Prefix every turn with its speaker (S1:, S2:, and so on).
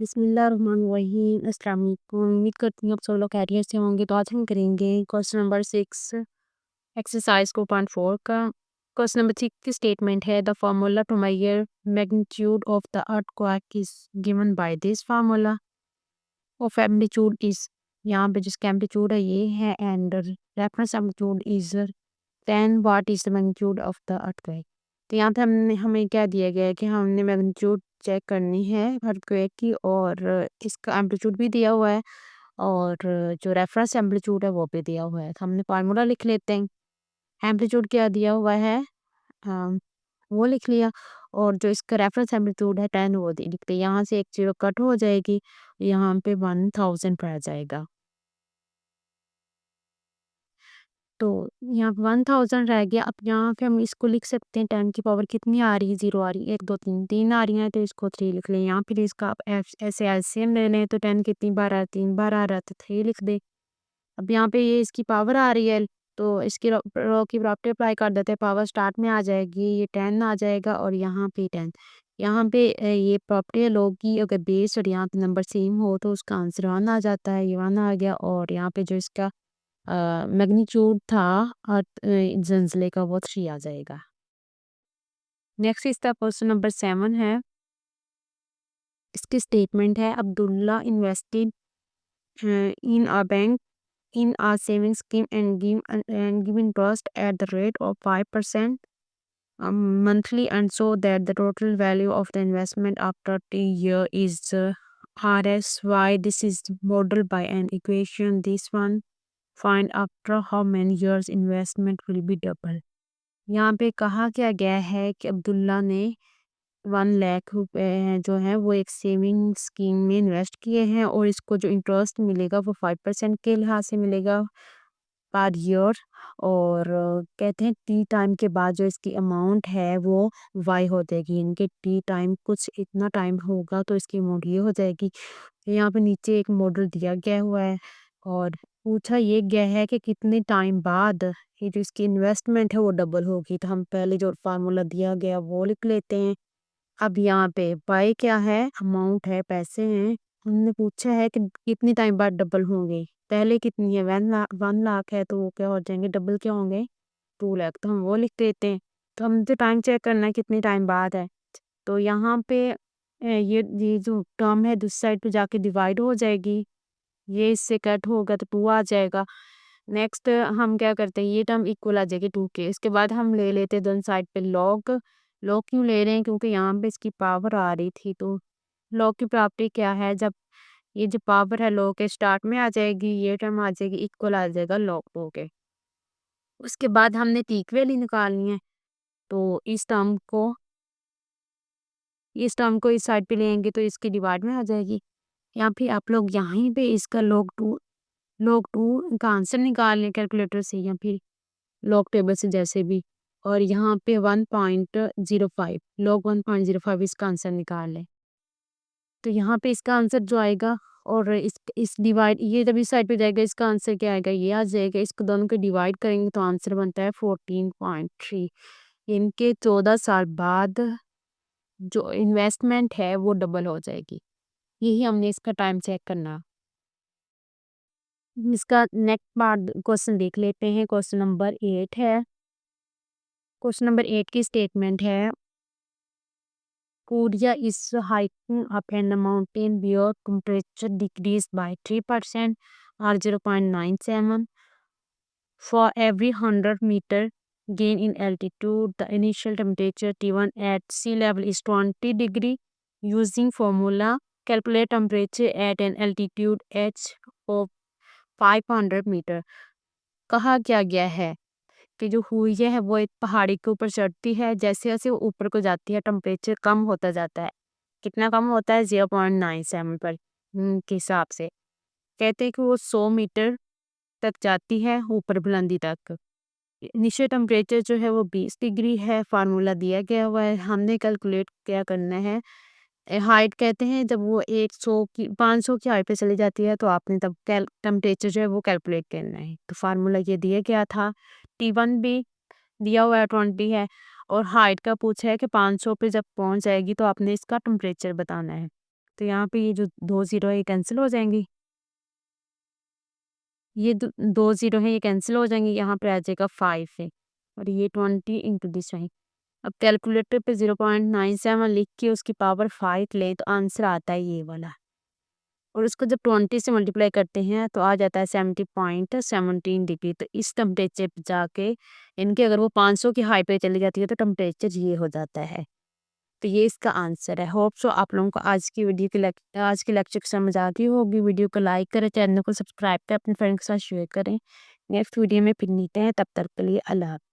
S1: बिस्मिल्लाहिर्रहमानिर्रहीम। अस्सलाम वालेकुम। उम्मीद करती हूँ आप सब लोग खैरियत से होंगे। तो आज हम करेंगे क्वेश्चन नंबर 6 एक्सरसाइज 4.4 का। क्वेश्चन नंबर 6 की स्टेटमेंट है the formula to measure magnitude of the earthquake is given by this formula of amplitude is. यहाँ पे जिसका एम्पलीट्यूड है ये है and reference amplitude is 10 what is the magnitude of the earthquake. तो यहाँ पे हमने हमें क्या दिया गया है कि हमने मैग्नीट्यूड चेक करनी है अर्थक्वेक की और इसका एम्पलीट्यूड भी दिया हुआ है और जो रेफरेंस एम्पलीट्यूड है वो भी दिया हुआ है। तो हमने फार्मूला लिख लेते हैं। एम्पलीट्यूड क्या दिया हुआ है अम, वो लिख लिया और जो इसका रेफरेंस एम्पलीट्यूड है 10 वो लिख लिया। यहाँ से एक जीरो कट हो जाएगी, यहाँ पे 1000 पर आ जाएगा। तो यहाँ पे 1000 रह गया। अब यहाँ पे हम इसको लिख सकते हैं 10 की पावर कितनी आ रही है, 0 आ रही है, 1 2 3 3 आ रही है तो इसको 3 लिख लें। यहाँ फिर इसका आप ऐसे एलसीएम ले लें तो 10 कितनी बार आ रहा है, 3 बार आ रहा है तो 3 लिख दें। अब यहाँ पे ये इसकी पावर आ रही है तो इसकी रो की प्रॉपर्टी अप्लाई कर देते हैं। पावर स्टार्ट में आ जाएगी, ये 10 आ जाएगा और यहाँ पे 10। यहाँ पे ये प्रॉपर्टी है लो की, अगर बेस और यहाँ पे नंबर सेम हो तो उसका आंसर 1 आ जाता है। ये 1 आ गया और यहाँ पे जो इसका मैग्नीट्यूड था ज़लज़ले का वो 3 आ जाएगा। नेक्स्ट इसका क्वेश्चन नंबर 7 है। इसकी स्टेटमेंट है Abdullah invested in a bank in a savings scheme and give interest at the rate of 5% monthly, and so that the total value of the investment after 10 year is RSY. This is modeled by an equation. This one find after how many years investment will be double. यहाँ पे कहा क्या गया है कि अब्दुल्ला ने 1 लाख रुपए हैं जो है वो एक सेविंग स्कीम में इन्वेस्ट किए हैं और इसको जो इंटरेस्ट मिलेगा वो 5% के लिहाज से मिलेगा पर ईयर। और कहते हैं टी टाइम के बाद जो इसकी अमाउंट है वो वाई हो जाएगी। इनके टी टाइम कुछ इतना टाइम होगा तो इसकी अमाउंट ये हो जाएगी। यहाँ पे नीचे एक मॉडल दिया गया हुआ है और पूछा ये गया है कि कितने टाइम बाद ये जो इसकी इन्वेस्टमेंट है वो डबल होगी। तो हम पहले जो फार्मूला दिया गया वो लिख लेते हैं। अब यहाँ पे बाय क्या है, अमाउंट है, पैसे हैं। हमने पूछा है कि कितनी टाइम बाद डबल होंगे। पहले कितनी है, 1 लाख है तो वो क्या हो जाएंगे, डबल क्या होंगे, 2 लाख। तो हम वो लिख देते हैं। तो हमसे टाइम चेक करना है कितनी टाइम बाद है। तो यहाँ पे ये जो टर्म है दूसरी साइड पे जाके डिवाइड हो जाएगी, ये इससे कट होगा तो 2 आ जाएगा। नेक्स्ट हम क्या करते हैं, ये टर्म इक्वल आ जाएगी 2 के। इसके बाद हम ले लेते हैं दोनों साइड पे लॉग। लॉग क्यों ले रहे हैं, क्योंकि यहाँ पे इसकी पावर आ रही थी। तो लॉग की प्रॉपर्टी क्या है, जब ये जो पावर है लॉग के स्टार्ट में आ जाएगी, ये टर्म आ जाएगी इक्वल आ जाएगा लॉग 2 के। उसके बाद हमने पीक वैल्यू निकालनी है तो इस टर्म को इस साइड पे लेंगे तो इसकी डिवाइड में आ जाएगी। यहाँ पे आप लोग यहीं पे इसका log 2 का आंसर निकाल लें कैलकुलेटर से या फिर लॉग टेबल से जैसे भी। और यहाँ पे 1.05 log 1.05 इसका आंसर निकाल लें। तो यहाँ पे इसका आंसर जो आएगा और इस डिवाइड, ये जब इस साइड पे जाएगा इसका आंसर क्या आएगा, ये आ जाएगा। इसको दोनों को डिवाइड करेंगे तो आंसर बनता है 14.3। इनके 14 साल बाद जो इन्वेस्टमेंट है वो डबल हो जाएगी। यही हमने इसका टाइम चेक करना। इसका नेक्स्ट पार्ट क्वेश्चन देख लेते हैं। क्वेश्चन नंबर 8 है। क्वेश्चन नंबर 8 की स्टेटमेंट है Korea is hiking up an mountain where temperature decreased by 3% or 0.97 for every 100-meter gain in altitude. The initial temperature T1 at sea level is 20 degree. Using formula, calculate temperature at an altitude h of 500 metre. कहा क्या गया है कि जो हुई है वो एक पहाड़ी के ऊपर चढ़ती है, जैसे जैसे वो ऊपर को जाती है टेम्परेचर कम होता जाता है। कितना कम होता है, 0.97 पर के हिसाब से। कहते हैं कि वो 100 मीटर तक जाती है ऊपर बुलंदी तक। इनिशियल टेम्परेचर जो है वो 20 डिग्री है। फार्मूला दिया गया हुआ है, हमने कैलकुलेट क्या करना है। हाइट कहते हैं जब वो 500 की हाइट पे चली जाती है तो आपने तब टेम्परेचर जो है वो कैलकुलेट करना है। तो फार्मूला ये दिया गया था। T1 भी दिया हुआ है 20 है और हाइट का पूछा है कि 500 पे जब पहुंच जाएगी तो आपने इसका टेम्परेचर बताना है। तो यहाँ पे ये जो 2 ज़ीरो है ये कैंसिल हो जाएँगी। ये द 2 ज़ीरो है ये कैंसिल हो जाएँगे, यहाँ पे आ जाएगा 5 है और ये 20 इंटू दिस है। अब कैलकुलेटर पे 0.97 लिख के उसकी पावर 5 लें तो आंसर आता है ये वाला और उसको जब 20 से मल्टीप्लाई करते हैं तो आ जाता है 70.17 डिग्री। तो इस टेम्परेचर पे जाके इनके अगर वो 500 की हाई पे चली जाती है तो टेम्परेचर ये हो जाता है। तो ये इसका आंसर है। होप सो आप लोगों को आज की लेक्चर समझ आ गई होगी। वीडियो को लाइक करें, चैनल को सब्सक्राइब करें, अपने फ्रेंड के साथ शेयर करें। नेक्स्ट वीडियो में फिर मिलते हैं, तब तक के लिए अल्लाह हाफ़िज़।